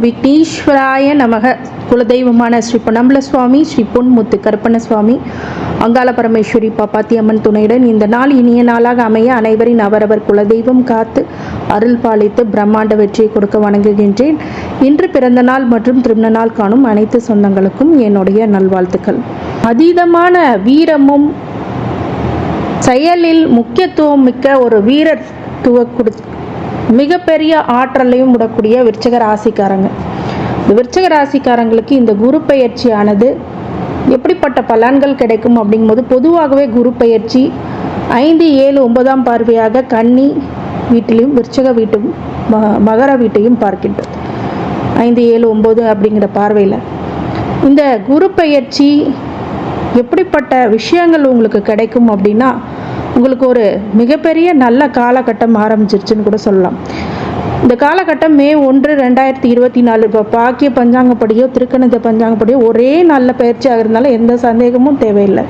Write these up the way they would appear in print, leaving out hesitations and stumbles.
விக்னேஸ்வராய நமக. குலதெய்வமான ஸ்ரீ பொன்னம்பல சுவாமி, ஸ்ரீ பொன்முத்து கருப்பண்ண சுவாமி, அங்காள பரமேஸ்வரி பாப்பாத்தி அம்மன் துணையுடன் இந்த நாள் இனிய நாளாக அமைய அனைவரின் அவரவர் குலதெய்வம் காத்து அருள் பாலித்து பிரம்மாண்ட வெற்றியை கொடுக்க வணங்குகின்றேன். இன்று பிறந்த நாள் மற்றும் திருமண நாள் காணும் அனைத்து சொந்தங்களுக்கும் என்னுடைய நல்வாழ்த்துக்கள். அதீதமான வீரமும் செயலில் முக்கியத்துவம் மிக்க ஒரு வீரத்துவ மிகப்பெரிய ஆற்றலையும் விடக்கூடிய விருச்சிக ராசிக்காரங்க. இந்த விருச்சிக ராசிக்காரங்களுக்கு இந்த குரு பெயர்ச்சியானது எப்படிப்பட்ட பலன்கள் கிடைக்கும் அப்படிங்கும்போது, பொதுவாகவே குரு பெயர்ச்சி 5, 7, 9ஆம் பார்வையாக கன்னி வீட்டிலையும் விருச்சிக வீட்டும் மகர வீட்டையும் பார்க்கின்றது. 5, 7, 9 அப்படிங்கிற பார்வையில் இந்த குரு பெயர்ச்சி எப்படிப்பட்ட விஷயங்கள் உங்களுக்கு கிடைக்கும் அப்படின்னா, உங்களுக்கு ஒரு மிகப்பெரிய நல்ல காலகட்டம் ஆரம்பிச்சிருச்சுன்னு கூட சொல்லலாம். இந்த காலகட்டம் மே 1, 2024 இப்போ பாக்கிய பஞ்சாங்கப்படியோ திருக்கணித பஞ்சாங்கப்படியோ ஒரே நல்ல பயிற்சியாக இருந்தாலும் எந்த சந்தேகமும் தேவையில்லை.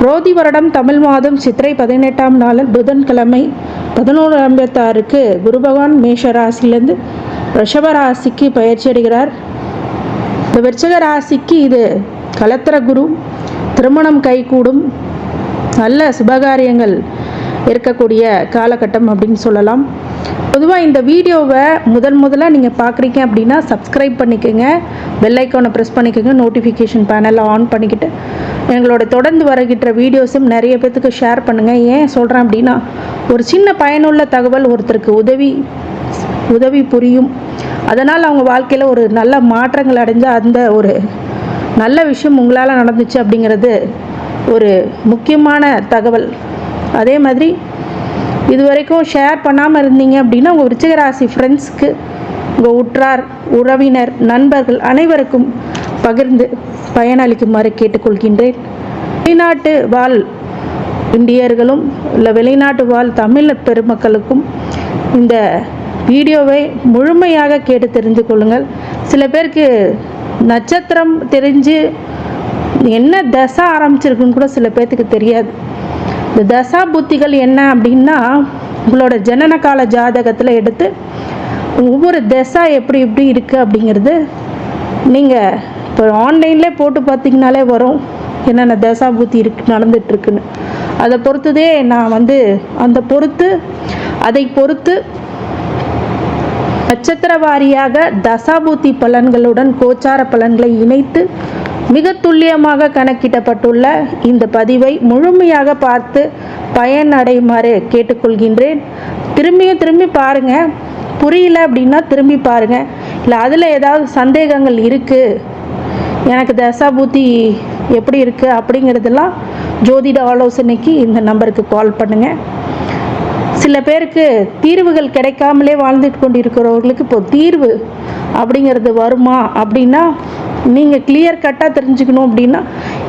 குரோதி வருடம் தமிழ் மாதம் சித்திரை 18ஆம் நாள் புதன்கிழமை 11:56 குரு பகவான் மேஷ ராசியிலேருந்து ரிஷப ராசிக்கு பயிற்சி அடைகிறார். இந்த விருச்சிக ராசிக்கு இது கலத்திர குரு, திருமணம் கைகூடும், நல்ல சுபகாரியங்கள் இருக்கக்கூடிய காலகட்டம் அப்படின்னு சொல்லலாம். பொதுவாக இந்த வீடியோவை முதல்ல நீங்கள் பார்க்குறீங்க அப்படின்னா சப்ஸ்கிரைப் பண்ணிக்கோங்க, பெல் ஐக்கானை ப்ரெஸ் பண்ணிக்கோங்க, நோட்டிஃபிகேஷன் பேனலை ஆன் பண்ணிக்கிட்டு எங்களோட தொடர்ந்து வருகின்ற வீடியோஸும் நிறைய பேர்த்துக்கு ஷேர் பண்ணுங்கள். ஏன் சொல்கிறேன் அப்படின்னா, ஒரு சின்ன பயனுள்ள தகவல் ஒருத்தருக்கு உதவி புரியும். அதனால் அவங்க வாழ்க்கையில் ஒரு நல்ல மாற்றங்கள் அடைஞ்சால் அந்த ஒரு நல்ல விஷயம் உங்களால் நடந்துச்சு அப்படிங்கிறது ஒரு முக்கியமான தகவல். அதே மாதிரி இது வரைக்கும் ஷேர் பண்ணாமல் இருந்தீங்க அப்படின்னா உங்கள் விருச்சிக ராசி ஃப்ரெண்ட்ஸ்க்கு, உங்கள் உற்றார் உறவினர் நண்பர்கள் அனைவருக்கும் பகிர்ந்து பயனளிக்குமாறு கேட்டுக்கொள்கின்றேன். வெளிநாட்டு வாழ் இந்தியர்களும் இல்லை வெளிநாட்டு வாழ் தமிழ் பெருமக்களுக்கும் இந்த வீடியோவை முழுமையாக கேட்டு தெரிந்து கொள்ளுங்கள். சில பேருக்கு நட்சத்திரம் தெரிஞ்சு என்ன தசை ஆரம்பிச்சிருக்குன்னு கூட சில பேர்த்துக்கு தெரியாது. இந்த தசா புத்திகள் என்ன அப்படின்னா, உங்களோட ஜனன கால ஜாதகத்தில் எடுத்து ஒவ்வொரு தசா எப்படி இருக்குது அப்படிங்கிறது நீங்கள் இப்போ ஆன்லைனில் போட்டு பார்த்தீங்கனாலே வரும், என்னென்ன தசா புத்தி நடந்துகிட்ருக்குன்னு. அதை பொறுத்ததே நான் அதை பொறுத்து நட்சத்திர வாரியாக தசாபூத்தி பலன்களுடன் கோச்சார பலன்களை இணைத்து மிக துல்லியமாக கணக்கிடப்பட்டுள்ள இந்த பதிவை முழுமையாக பார்த்து பயனடையுமாறு கேட்டுக்கொள்கின்றேன். திரும்பி பாருங்கள், புரியல அப்படின்னா திரும்பி பாருங்கள். இல்லை அதில் ஏதாவது சந்தேகங்கள் இருக்குது, எனக்கு தசாபூத்தி எப்படி இருக்குது அப்படிங்கிறதெல்லாம் ஜோதிட ஆலோசனைக்கு இந்த நம்பருக்கு கால் பண்ணுங்கள். சில பேருக்கு தீர்வுகள் கிடைக்காமலே வாழ்ந்துட்டு கொண்டிருக்கிறவர்களுக்கு இப்போ தீர்வு அப்படிங்கிறது வருமா அப்படின்னா, நீங்கள் கிளியர் கட்டாக தெரிஞ்சுக்கணும் அப்படின்னா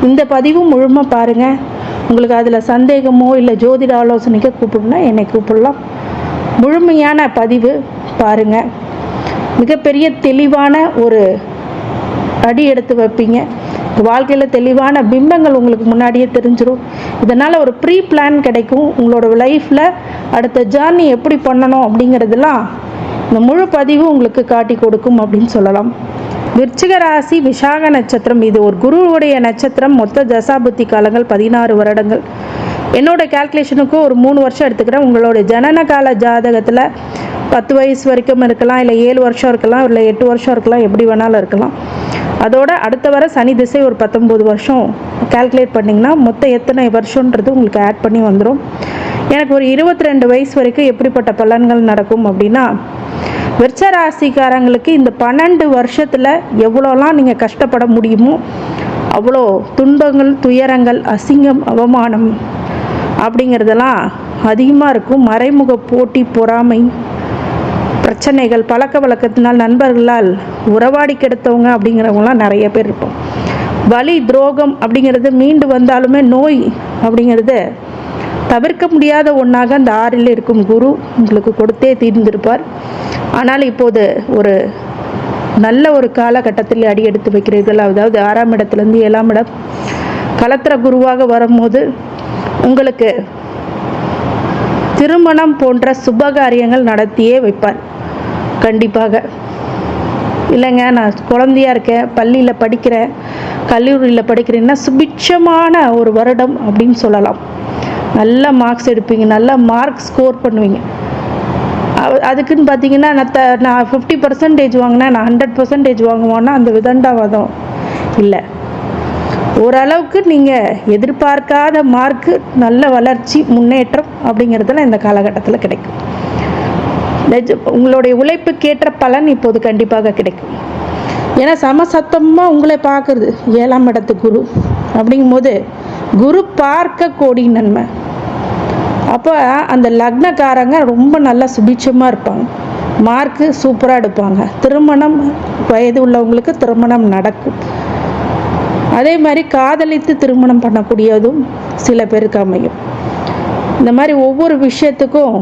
இந்த பதிவும் முழுமையாக பாருங்கள். உங்களுக்கு அதில் சந்தேகமோ இல்லை ஜோதிட ஆலோசனைக்கு கூப்பிடணும்னா என்னை கூப்பிடலாம். முழுமையான பதிவு பாருங்கள், மிகப்பெரிய தெளிவான ஒரு அடி எடுத்து வைப்பீங்க. வாழ்க்கையில் தெளிவான பிம்பங்கள் உங்களுக்கு முன்னாடியே தெரிஞ்சிடும். இதனால் ஒரு ப்ரீ பிளான் கிடைக்கும். உங்களோட லைஃப்பில் அடுத்த ஜர்னி எப்படி பண்ணணும் அப்படிங்கிறதெல்லாம் இந்த முழு பதிவு உங்களுக்கு காட்டி கொடுக்கும் அப்படின்னு சொல்லலாம். விருச்சிக ராசி விசாக நட்சத்திரம், இது ஒரு குருவுடைய நட்சத்திரம். மொத்த தசாபுத்தி காலங்கள் 16 வருடங்கள். என்னோட கால்குலேஷனுக்கு ஒரு 3 வருஷம் எடுத்துக்கிறேன். உங்களோட ஜனன கால ஜாதகத்தில் 10 வயசு வரைக்கும் இருக்கலாம், இல்லை 7 வருஷம் இருக்கலாம், இல்லை 8 வருஷம் இருக்கலாம், எப்படி வேணாலும் இருக்கலாம். அதோட அடுத்த வர சனி திசை ஒரு 19 வருஷம் கால்குலேட் பண்ணிங்கன்னா மொத்தம் எத்தனை வருஷன்றது உங்களுக்கு ஆட் பண்ணி வந்துடும். எனக்கு ஒரு 22 வயசு வரைக்கும் எப்படிப்பட்ட பலன்கள் நடக்கும் அப்படின்னா, விருச்சிக ராசிக்காரங்களுக்கு இந்த 12 வருஷத்தில் எவ்வளோலாம் நீங்கள் கஷ்டப்பட முடியுமோ அவ்வளோ துன்பங்கள், துயரங்கள், அசிங்கம், அவமானம் அப்படிங்கிறதெல்லாம் அதிகமாக இருக்கும். மறைமுக போட்டி, பொறாமை, பிரச்சனைகள், பழக்க வழக்கத்தினால் நண்பர்களால் உறவாடி கெடுத்தவங்க அப்படிங்கிறவங்களாம் நிறைய பேர் இருப்போம். வலி, துரோகம் அப்படிங்கிறது மீண்டு வந்தாலுமே நோய் அப்படிங்கிறது தவிர்க்க முடியாத ஒன்றாக அந்த 6ல் இருக்கும் குரு உங்களுக்கு கொடுத்தே தீர்ந்திருப்பார். ஆனால் இப்போது ஒரு நல்ல ஒரு காலகட்டத்தில் அடி எடுத்து வைக்கிறீர்கள். அதாவது 6ஆம் இடத்துலேருந்து 7ஆம் இடம் கலத்திர குருவாக வரும்போது உங்களுக்கு திருமணம் போன்ற சுபகாரியங்கள் நடத்தியே வைப்பார். கண்டிப்பாக இல்லைங்க நான் குழந்தையா இருக்கேன், பள்ளியில் படிக்கிறேன், கல்லூரியில் படிக்கிறேன்னா சுபிட்சமான ஒரு வருடம் அப்படின்னு சொல்லலாம். நல்ல மார்க்ஸ் எடுப்பீங்க, நல்ல மார்க் ஸ்கோர் பண்ணுவீங்க. அதுக்குன்னு பார்த்தீங்கன்னா நான் 50% வாங்கினேன், நான் 100% வாங்குவோன்னா அந்த விதண்டாவாதம் இல்லை. ஓரளவுக்கு நீங்கள் எதிர்பார்க்காத மார்க்கு, நல்ல வளர்ச்சி, முன்னேற்றம் அப்படிங்கிறதுல இந்த காலகட்டத்தில் கிடைக்கும். உங்களுடைய உழைப்புக்கேற்ற பலன் இப்போது கண்டிப்பாக கிடைக்கும். ஏன்னா சமசத்தமாக உங்களை பார்க்குறது 7ஆம் இடத்து குரு அப்படிங்கும்போது குரு பார்க்க கோடி நன்மை. அப்போ அந்த லக்னக்காரங்க ரொம்ப நல்லா சுபிட்சமாக இருப்பாங்க, மார்க்கு சூப்பராக எடுப்பாங்க, திருமணம் வயது உள்ளவங்களுக்கு திருமணம் நடக்கும். அதே மாதிரி காதலித்து திருமணம் பண்ணக்கூடியதும் சில பேருக்கு அமையும். இந்த மாதிரி ஒவ்வொரு விஷயத்துக்கும்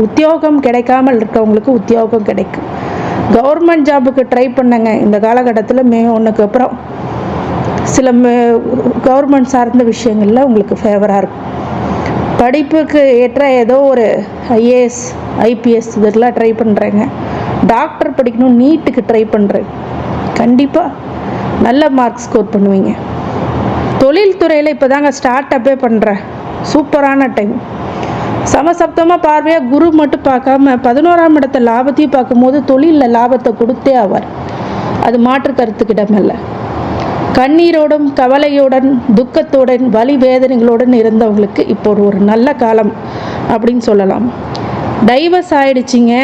உத்தியோகம் கிடைக்காமல் இருக்கவங்களுக்கு உத்தியோகம் கிடைக்கும். கவர்மெண்ட் ஜாபுக்கு ட்ரை பண்ணுங்க இந்த காலகட்டத்தில். மே 1க்கு அப்புறம் சில கவர்மெண்ட் சார்ந்த விஷயங்களில் உங்களுக்கு ஃபேவராக இருக்கும். படிப்புக்கு ஏற்ற ஏதோ ஒரு ஐஏஎஸ் ஐபிஎஸ் இதெல்லாம் ட்ரை பண்ணுறேங்க, டாக்டர் படிக்கணும் நீட்டுக்கு ட்ரை பண்ணுறேன், கண்டிப்பாக நல்ல மார்க் ஸ்கோர் பண்ணுவீங்க. தொழில்துறையில் இப்போ தாங்க ஸ்டார்ட் அப்பே பண்ணுறேன், சூப்பரான டைம். சமசப்தமாக பார்வையாக குரு மட்டும் பார்க்காம 11ஆம் இடத்த லாபத்தையும் பார்க்கும்போது தொழிலில் லாபத்தை கொடுத்தே ஆவார். அது மாற்று கருத்துக்கிடமில்லை. கண்ணீரோடும் கவலையுடன் துக்கத்துடன் வலி வேதனைகளுடன் இருந்தவங்களுக்கு இப்போ ஒரு நல்ல காலம் அப்படின்னு சொல்லலாம். டைவர்ஸ் ஆயிடுச்சிங்க,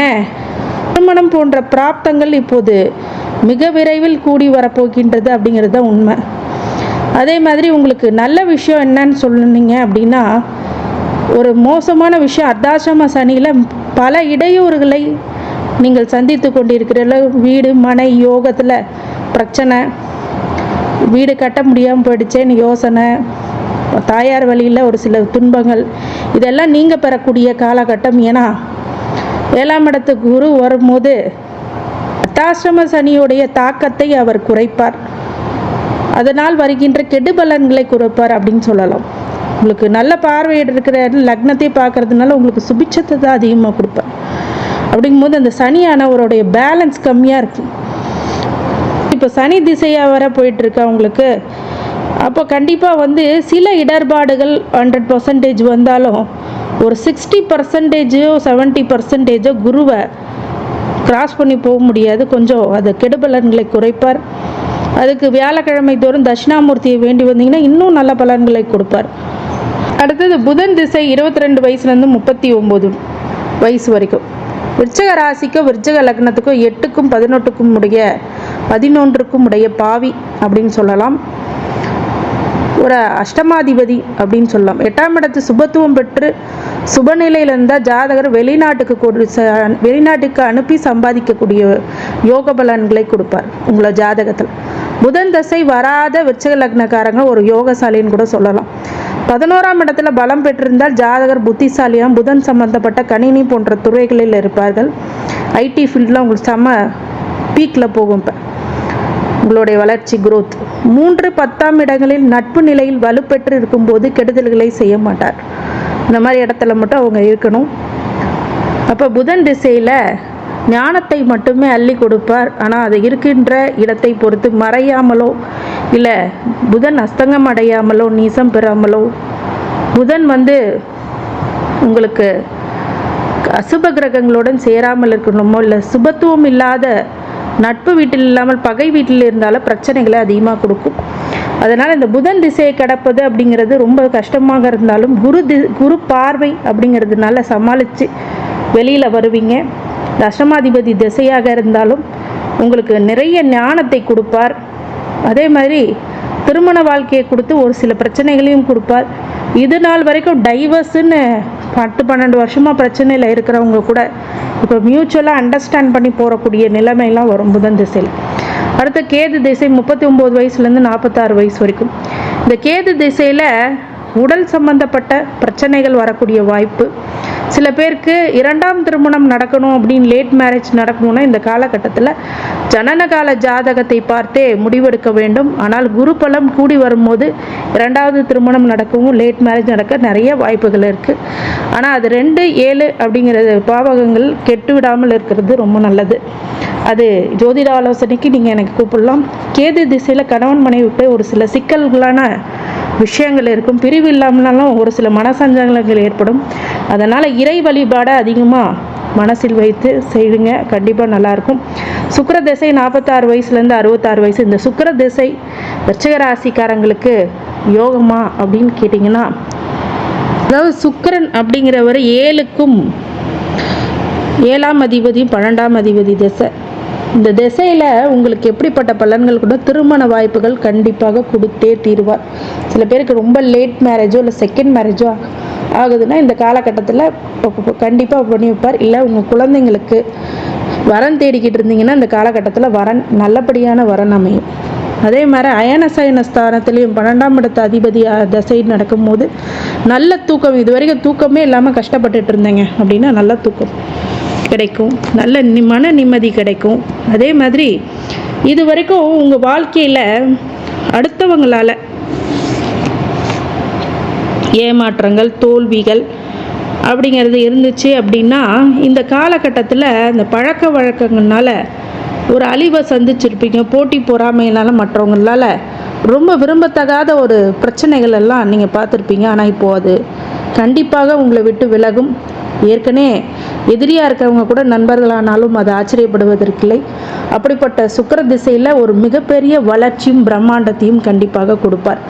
திருமணம் போன்ற பிராப்தங்கள் இப்போது மிக விரைவில் கூடி வரப்போகின்றது அப்படிங்கிறது தான் உண்மை. அதே மாதிரி உங்களுக்கு நல்ல விஷயம் என்னன்னு சொன்னீங்க அப்படின்னா, ஒரு மோசமான விஷயம் அர்த்தாசிரம சனியில் பல இடையூறுகளை நீங்கள் சந்தித்து கொண்டிருக்கிறீர்கள். வீடு மனை யோகத்தில் பிரச்சனை, வீடு கட்ட முடியாமல் போயிடுச்சேன்னு யோசனை, தாயார் வழியில் ஒரு சில துன்பங்கள், இதெல்லாம் நீங்கள் பெறக்கூடிய காலகட்டம். ஏன்னா 7ஆம் இடத்துக்கு குரு வரும்போது அர்த்தாசிரம சனியுடைய தாக்கத்தை அவர் குறைப்பார், அதனால் வருகின்ற கெடுபலன்களை குறைப்பார் அப்படின்னு சொல்லலாம். உங்களுக்கு நல்ல பார்வையிட இருக்கிற லக்னத்தை பார்க்கறதுனால உங்களுக்கு சுபிட்சத்தை தான் அதிகமாக கொடுப்பார். அப்படிங்கும்போது அந்த சனியானவருடைய பேலன்ஸ் கம்மியாக இருக்கும். இப்போ சனி திசையாக வர போயிட்டுருக்கு அவங்களுக்கு. அப்போ கண்டிப்பாக சில இடர்பாடுகள் 100% வந்தாலும் ஒரு 60%, 70% குருவை கிராஸ் பண்ணி போக முடியாது. கொஞ்சம் அது கெடுபலன்களை குறைப்பார். அதுக்கு வியாழக்கிழமை தோறும் தட்சிணாமூர்த்தியை வேண்டி வந்தீங்கன்னா இன்னும் நல்ல பலன்களை கொடுப்பார். அடுத்தது புதன் திசை 22 வயசுலேருந்து 39 வயசு வரைக்கும். விருச்சிக ராசிக்கும் விருச்சிக லக்னத்துக்கும் 8க்கும் 18க்கும் உடைய 11க்கும் உடைய பாவி அப்படின்னு சொல்லலாம். ஒரு அஷ்டமாதிபதி அப்படின்னு சொல்லலாம். 8ஆம் இடத்து சுபத்துவம் பெற்று சுபநிலையில் இருந்தால் ஜாதகர் வெளிநாட்டுக்கு அனுப்பி சம்பாதிக்கக்கூடிய யோக பலன்களை கொடுப்பார் உங்களை ஜாதகத்தில். புதன் தசை வராத விருச்சிக லக்னக்காரங்க ஒரு யோகசாலின்னு கூட சொல்லலாம். 11ஆம் இடத்துல பலம் பெற்றிருந்தால் ஜாதகர் புத்திசாலியாக புதன் சம்பந்தப்பட்ட கணினி போன்ற துறைகளில் இருப்பார்கள். ஐடி ஃபீல்டில் உங்களுக்கு செம்ம பீக்கில் போகும். இப்போ உங்களுடைய வளர்ச்சி குரோத். 3, 10ஆம் இடங்களில் நட்பு நிலையில் வலுப்பெற்று இருக்கும்போது கெடுதல்களை செய்ய மாட்டார். இந்த மாதிரி இடத்துல மட்டும் அவங்க இருக்கணும். அப்போ புதன் திசையில் ஞானத்தை மட்டுமே அள்ளி கொடுப்பார். ஆனால் அது இருக்கின்ற இடத்தை பொறுத்து மறையாமலோ இல்லை புதன் அஸ்தங்கம் அடையாமலோ நீசம் பெறாமலோ, புதன் உங்களுக்கு அசுப கிரகங்களுடன் சேராமல் இருக்கணுமோ இல்லை சுபத்துவம் இல்லாத நட்பு வீட்டில் இல்லாமல் பகை வீட்டில் இருந்தாலும் பிரச்சனைகளை அதிகமாக கொடுக்கும். அதனால் இந்த புதன் திசையை கடப்பது அப்படிங்கிறது ரொம்ப கஷ்டமாக இருந்தாலும் குரு பார்வை அப்படிங்கிறதுனால சமாளித்து வெளியில் வருவீங்க. தசமாதிபதி திசையாக இருந்தாலும் உங்களுக்கு நிறைய ஞானத்தை கொடுப்பார். அதே மாதிரி திருமண வாழ்க்கையை கொடுத்து ஒரு சில பிரச்சனைகளையும் கொடுப்பார். இது நாள் வரைக்கும் டைவர்ஸுன்னு 10-12 வருஷமாக பிரச்சனையில் இருக்கிறவங்க கூட இப்போ மியூச்சுவலாக அண்டர்ஸ்டாண்ட் பண்ணி போகக்கூடிய நிலைமையெல்லாம் வரும் புதன் திசையில். அடுத்த கேது திசை 39 வயசுலேருந்து 46 வயசு வரைக்கும். இந்த கேது திசையில் உடல் சம்பந்தப்பட்ட பிரச்சனைகள் வரக்கூடிய வாய்ப்பு. சில பேருக்கு 2ஆம் திருமணம் நடக்கணும் அப்படின்னு லேட் மேரேஜ் நடக்கணும்னா இந்த காலகட்டத்தில் ஜனனகால ஜாதகத்தை பார்த்தே முடிவெடுக்க வேண்டும். ஆனால் குரு பலம் கூடி வரும்போது 2வது திருமணம் நடக்கவும் லேட் மேரேஜ் நடக்க நிறைய வாய்ப்புகள் இருக்குது. ஆனால் அது 2, 7 அப்படிங்கிற பாவகங்கள் கெட்டு விடாமல் இருக்கிறது ரொம்ப நல்லது. அது ஜோதிட ஆலோசனைக்கு நீங்கள் எனக்கு கூப்பிடலாம். கேது திசையில் கணவன் மனைவிட்டு ஒரு சில சிக்கல்களான விஷயங்கள் இருக்கும். பிரிவு இல்லாமனாலும் ஒரு சில மனசஞ்சலங்கள் ஏற்படும். அதனால் இறை வழிபாடை அதிகமாக மனசில் வைத்து செய்யுங்க, கண்டிப்பாக நல்லாயிருக்கும். சுக்கிர திசை 46 வயசுலேருந்து 66 வயசு. இந்த சுக்கிர திசை விருச்சிக ராசிக்காரங்களுக்கு யோகமா அப்படின்னு கேட்டிங்கன்னா, அதாவது சுக்கிரன் அப்படிங்கிறவர் 7ஆம் அதிபதியும் 12ஆம் அதிபதி திசை. இந்த திசையில் உங்களுக்கு எப்படிப்பட்ட பலன்கள் கூட திருமண வாய்ப்புகள் கண்டிப்பாக கொடுத்தே தீருவார். சில பேருக்கு ரொம்ப லேட் மேரேஜோ இல்லை செகண்ட் மேரேஜோ ஆகுதுன்னா இந்த காலகட்டத்தில் கண்டிப்பாக பண்ணி வைப்பார். இல்லை உங்கள் குழந்தைங்களுக்கு வரன் தேடிக்கிட்டு இருந்தீங்கன்னா இந்த காலகட்டத்தில் வரன் நல்லபடியான வரன் அமையும். அதே மாதிரி அயனசயன ஸ்தானத்துலேயும் 12ஆம் இடத்து அதிபதி தசை நடக்கும்போது நல்ல தூக்கம், இது வரைக்கும் தூக்கமே இல்லாமல் கஷ்டப்பட்டுட்டு இருந்தேங்க அப்படின்னா நல்ல தூக்கம் கிடைக்கும், நல்ல மன நிம்மதி கிடைக்கும். அதே மாதிரி இது வரைக்கும் உங்கள் வாழ்க்கையில் அடுத்தவங்களால் ஏமாற்றங்கள் தோல்விகள் அப்படிங்கிறது இருந்துச்சு அப்படின்னா இந்த காலகட்டத்தில் இந்த பழக்க வழக்கங்கள்னால ஒரு அழிவை சந்திச்சிருப்பீங்க. போட்டி பொறாமையினால மற்றவங்களால் ரொம்ப விரும்பத்தகாத ஒரு பிரச்சனைகள் எல்லாம் நீங்கள் பார்த்துருப்பீங்க. ஆனால் இப்போது அது கண்டிப்பாக உங்களை விட்டு விலகும். ஏற்கனவே எதிரியாக இருக்கிறவங்க கூட நண்பர்களானாலும் அது ஆச்சரியப்படுவதற்கில்லை. அப்படிப்பட்ட சுக்கிர திசையில் ஒரு மிகப்பெரிய வளர்ச்சியும் பிரம்மாண்டத்தையும் கண்டிப்பாக கொடுப்பார்.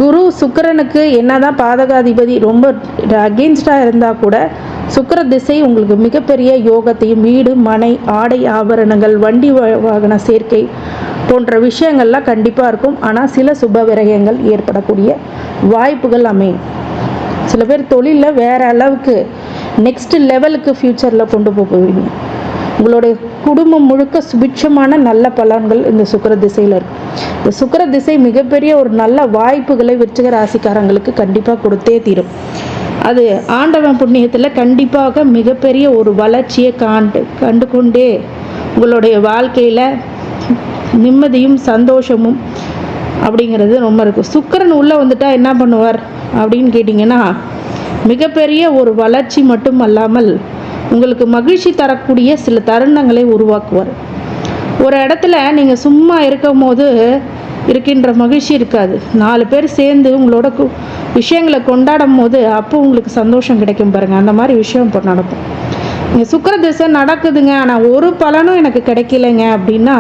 குரு சுக்கிரனுக்கு என்னதான் பாதகாதிபதி ரொம்ப அகெயின்ஸ்டாக இருந்தால் கூட சுக்கிர திசை உங்களுக்கு மிகப்பெரிய யோகத்தையும், வீடு மனை ஆடை ஆபரணங்கள் வண்டி வாகன சேர்க்கை போன்ற விஷயங்கள்லாம் கண்டிப்பாக இருக்கும். ஆனால் சில சுப விரயங்கள் ஏற்படக்கூடிய வாய்ப்புகள் அமையும். சில பேர் தொழிலில் வேறு அளவுக்கு நெக்ஸ்ட் லெவலுக்கு ஃப்யூச்சரில் கொண்டு போவீங்க. உங்களுடைய குடும்பம் முழுக்க சுபிட்சமான நல்ல பலன்கள் இந்த சுக்கிர திசையில் இருக்கும். இந்த சுக்கிர திசை மிகப்பெரிய ஒரு நல்ல வாய்ப்புகளை விருச்சிக ராசிக்காரங்களுக்கு கண்டிப்பாக கொடுத்தே தீரும். அது ஆண்டவன் புண்ணியத்தில் கண்டிப்பாக மிகப்பெரிய ஒரு வளர்ச்சியை கண்டு கொண்டே உங்களுடைய வாழ்க்கையில் நிம்மதியும் சந்தோஷமும் அப்படிங்கிறது ரொம்ப இருக்கும். சுக்கிரன் உள்ளே வந்துட்டால் என்ன பண்ணுவார் அப்படின்னு கேட்டிங்கன்னா, மிகப்பெரிய ஒரு வளர்ச்சி மட்டும் அல்லாமல் உங்களுக்கு மகிழ்ச்சி தரக்கூடிய சில தருணங்களை உருவாக்குவார். ஒரு இடத்துல நீங்கள் சும்மா இருக்கும் போது இருக்கின்ற மகிழ்ச்சி இருக்காது. 4 பேர் சேர்ந்து உங்களோட விஷயங்களை கொண்டாடும் போது அப்போ உங்களுக்கு சந்தோஷம் கிடைக்கும் பாருங்கள். அந்த மாதிரி விஷயம் இப்போ நடக்கும். நீங்கள் சுக்கிர திசை நடக்குதுங்க ஆனால் ஒரு பலனும் எனக்கு கிடைக்கலைங்க அப்படின்னா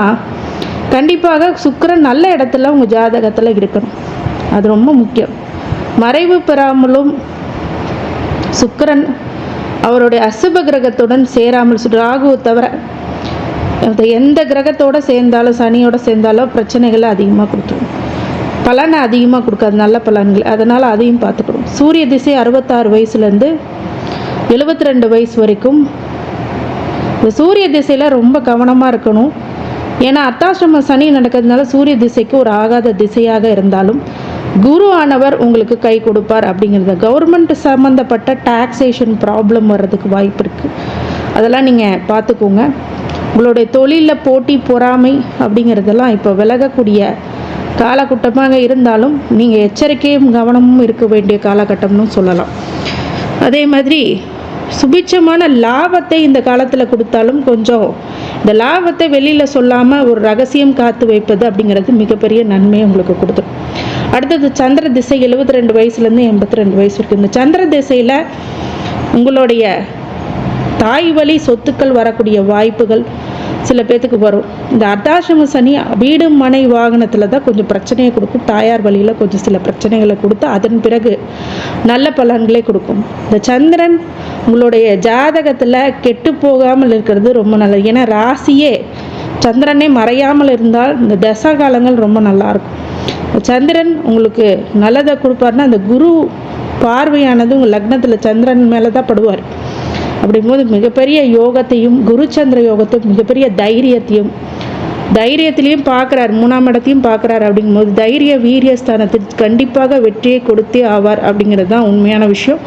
கண்டிப்பாக சுக்கிரன் நல்ல இடத்துல உங்கள் ஜாதகத்தில் இருக்கணும். அது ரொம்ப முக்கியம். மறைவு பெறாமலும் சுக்கிரன் அவருடைய அசுப கிரகத்துடன் சேராமல், ராகுவை தவிர எந்த கிரகத்தோடு சேர்ந்தாலும் சனியோடு சேர்ந்தாலும் பிரச்சனைகளை அதிகமாக கொடுத்துரும், பலனை அதிகமாக கொடுக்காது, நல்ல பலன்கள். அதனால் அதையும் பார்த்துக்கணும். சூரிய திசை 66 வயசுலேருந்து 72 வயசு வரைக்கும் இந்த சூரிய திசையில் ரொம்ப கவனமாக இருக்கணும். ஏன்னா அர்த்தாசிரம சனி நடக்கிறதுனால சூரிய திசைக்கு ஒரு ஆகாத திசையாக இருந்தாலும் குரு ஆனவர் உங்களுக்கு கை கொடுப்பார். அப்படிங்கிறது கவர்மெண்ட் சம்மந்தப்பட்ட டாக்ஸேஷன் ப்ராப்ளம் வர்றதுக்கு வாய்ப்பு இருக்குது. அதெல்லாம் நீங்கள் பார்த்துக்கோங்க. உங்களுடைய தொழிலில் போட்டி பொறாமை அப்படிங்கிறதெல்லாம் இப்போ விலகக்கூடிய காலகட்டமாக இருந்தாலும் நீங்கள் எச்சரிக்கையும் கவனமும் இருக்க வேண்டிய காலகட்டம்னு சொல்லலாம். அதே மாதிரி சுபிட்சமான லாபத்தை இந்த காலத்தில் கொடுத்தாலும் கொஞ்சம் இந்த லாபத்தை வெளியில் சொல்லாமல் ஒரு ரகசியம் காத்து வைப்பது அப்படிங்கிறது மிகப்பெரிய நன்மையை உங்களுக்கு கொடுத்துரும். அடுத்தது சந்திர திசை 72 வயசுலேருந்து 82 வயசு இருக்குது. இந்த சந்திர திசையில் உங்களுடைய தாய் வழி சொத்துக்கள் வரக்கூடிய வாய்ப்புகள் சில பேர்த்துக்கு வரும். இந்த அர்த்தாசிரம சனி வீடு மனை வாகனத்தில் தான் கொஞ்சம் பிரச்சனையை கொடுக்கும். தாயார் வழியில் கொஞ்சம் சில பிரச்சனைகளை கொடுத்து அதன் பிறகு நல்ல பலன்களை கொடுக்கும். இந்த சந்திரன் உங்களுடைய ஜாதகத்தில் கெட்டு போகாமல் இருக்கிறது ரொம்ப நல்லது. ஏன்னா ராசியே சந்திரனே மறையாமல் இருந்தால் இந்த தசா காலங்கள் ரொம்ப நல்லாயிருக்கும். சந்திரன் உங்களுக்கு நல்லதை கொடுப்பார்னா அந்த குரு பார்வையானது உங்கள் லக்னத்தில் சந்திரன் மேலே தான் படுவார். அப்படிங்கும்போது மிகப்பெரிய யோகத்தையும் குரு சந்திர யோகத்தையும் மிகப்பெரிய தைரியத்திலையும் பார்க்குறார், 3ஆம் இடத்தையும் பார்க்குறாரு. அப்படிங்கும்போது தைரிய வீரியஸ்தானத்தில் கண்டிப்பாக வெற்றியை கொடுத்தே ஆவார். அப்படிங்கிறது தான் உண்மையான விஷயம்.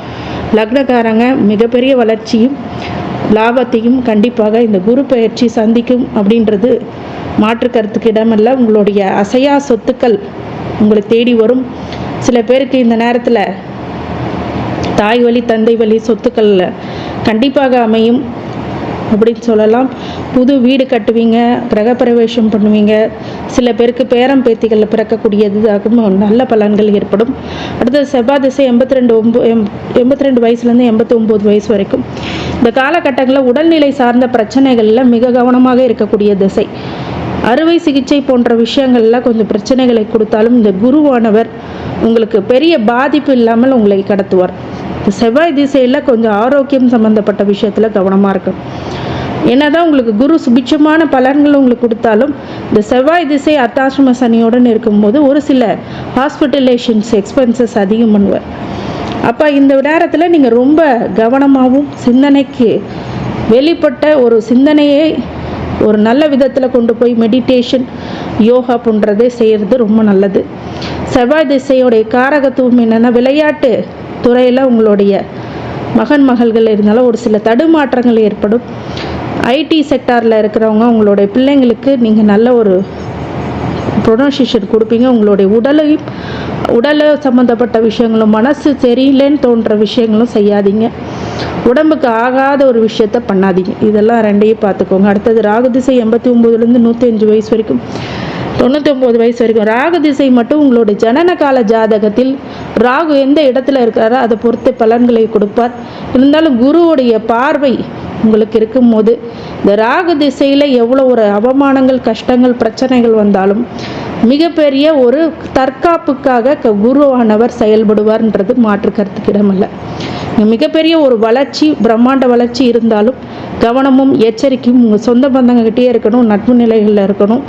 லக்னக்காரங்க மிகப்பெரிய வளர்ச்சியும் லாபத்தையும் கண்டிப்பாக இந்த குரு பயிற்சி சந்திக்கும் அப்படின்றது மாற்று கருத்துக்கு இடமில்லை. உங்களுடைய அசையா சொத்துக்கள் உங்களை தேடி வரும். சில பேருக்கு இந்த நேரத்தில் தாய் வழி தந்தை வழி சொத்துக்கள் கண்டிப்பாக அமையும். அப்படின்னு சொல்லலாம். புது வீடு கட்டுவீங்க, கிரகப்பிரவேசம் பண்ணுவீங்க, சில பேருக்கு பேரம் பேத்திகளில் பிறக்கக்கூடியதுக்கும் நல்ல பலன்கள் ஏற்படும். அடுத்தது செவ்வாய் திசை 82 வயசுலேருந்து 89 வயசு வரைக்கும். இந்த காலகட்டங்களில் உடல்நிலை சார்ந்த பிரச்சனைகளில் மிக கவனமாக இருக்கக்கூடிய திசை. அறுவை சிகிச்சை போன்ற விஷயங்களில் கொஞ்சம் பிரச்சனைகளை கொடுத்தாலும் இந்த குருவானவர் உங்களுக்கு பெரிய பாதிப்பு இல்லாமல் உங்களை கடத்துவார். செவ்வாய் திசையில் கொஞ்சம் ஆரோக்கியம் சம்பந்தப்பட்ட விஷயத்தில் கவனமாக இருக்கும். என்னதான் உங்களுக்கு குரு சுபிட்சமான பலன்கள் உங்களுக்கு கொடுத்தாலும் இந்த செவ்வாய் திசை அர்த்தாசிரம சனியுடன் இருக்கும்போது ஒரு சில ஹாஸ்பிட்டலேஷன்ஸ் எக்ஸ்பென்சஸ் அதிகம் பண்ணுவார். அப்போ இந்த நேரத்தில் நீங்கள் ரொம்ப கவனமாகவும் சிந்தனைக்கு வெளிப்பட்ட ஒரு சிந்தனையை ஒரு நல்ல விதத்தில் கொண்டு போய் மெடிடேஷன் யோகா போன்றதே செய்கிறது ரொம்ப நல்லது. செவ்வாய் திசையோடைய காரகத்துவம் என்னென்னா விளையாட்டு துறையில் உங்களுடைய மகன்கள் இருந்தாலும் ஒரு சில தடுமாற்றங்கள் ஏற்படும். ஐடி செக்டாரில் இருக்கிறவங்க உங்களுடைய பிள்ளைங்களுக்கு நீங்கள் நல்ல ஒரு ப்ரொனன்சியேஷன் கொடுப்பீங்க. உங்களுடைய உடல் சம்மந்தப்பட்ட விஷயங்களும் மனசு சரியில்லைன்னு தோன்ற விஷயங்களும் செய்யாதீங்க. உடம்புக்கு ஆகாத ஒரு விஷயத்த பண்ணாதீங்க. இதெல்லாம் ரெண்டையும் பார்த்துக்கோங்க. அடுத்தது ராகு திசை 89லேருந்து 105 வயசு வரைக்கும் 99 வயசு வரைக்கும். ராகு திசை மட்டும் உங்களுடைய ஜனன கால ஜாதகத்தில் ராகு எந்த இடத்துல இருக்காரோ அதை பொறுத்து பலன்களை கொடுப்பார். இருந்தாலும் குருவுடைய பார்வை உங்களுக்கு இருக்கும்போது இந்த ராகு திசையில் எவ்வளோ ஒரு அவமானங்கள், கஷ்டங்கள், பிரச்சனைகள் வந்தாலும் மிகப்பெரிய ஒரு தற்காப்புக்காக குருவானவர் செயல்படுவார்ன்றது மாற்று கருத்துக்கு இடமல்ல. மிகப்பெரிய ஒரு வளர்ச்சி, பிரம்மாண்ட வளர்ச்சி இருந்தாலும் கவனமும் எச்சரிக்கையும் உங்கள் சொந்த பந்தங்ககிட்டே இருக்கணும், நட்பு நிலைகளில் இருக்கணும்.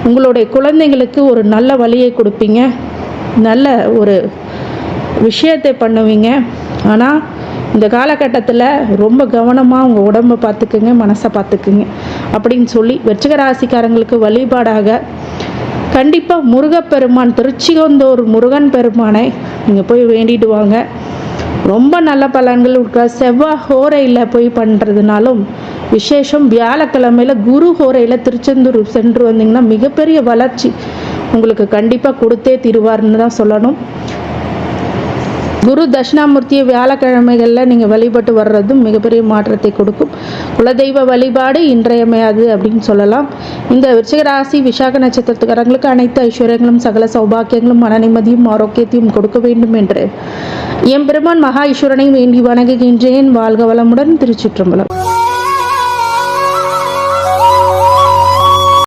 உங்களுடைய குழந்தைங்களுக்கு ஒரு நல்ல வழியை கொடுப்பீங்க, நல்ல ஒரு விஷயத்தை பண்ணுவீங்க. ஆனால் இந்த காலகட்டத்தில் ரொம்ப கவனமாக உங்கள் உடம்பை பார்த்துக்குங்க, மனசை பார்த்துக்குங்க அப்படின்னு சொல்லி விருச்சிக ராசிக்காரங்களுக்கு வழிபாடாக கண்டிப்பாக முருகப்பெருமான், திருச்செந்தூர் முருகன் பெருமானை நீங்கள் போய் வேண்டிட்டு வாங்க. ரொம்ப நல்ல பலன்கள் இருக்கா. செவ்வாய் ஹோரையில் போய் பண்ணுறதுனாலும் விசேஷம். வியாழக்கிழமையில் குரு ஹோரையில் திருச்செந்தூர் சென்று வந்தீங்கன்னா மிகப்பெரிய வளர்ச்சி உங்களுக்கு கண்டிப்பாக கொடுத்தே தீருவார்னு தான் சொல்லணும். குரு தட்சிணாமூர்த்தியை வியாழக்கிழமைகளில் நீங்கள் வழிபட்டு வர்றதும் மிகப்பெரிய மாற்றத்தை கொடுக்கும். குலதெய்வ வழிபாடு இன்றையமையாது அப்படின்னு சொல்லலாம். இந்த விருச்சிக ராசி விசாக நட்சத்திரத்துக்காரங்களுக்கு அனைத்து ஐஸ்வர்யங்களும் சகல சௌபாக்கியங்களும் மன நிம்மதியும் ஆரோக்கியத்தையும் கொடுக்க வேண்டும் என்று எம்பெருமான் மகா ஈஸ்வரனை வேண்டி வணங்குகின்றேன். வாழ்க வளமுடன். திருச்சிற்றம்பலம்.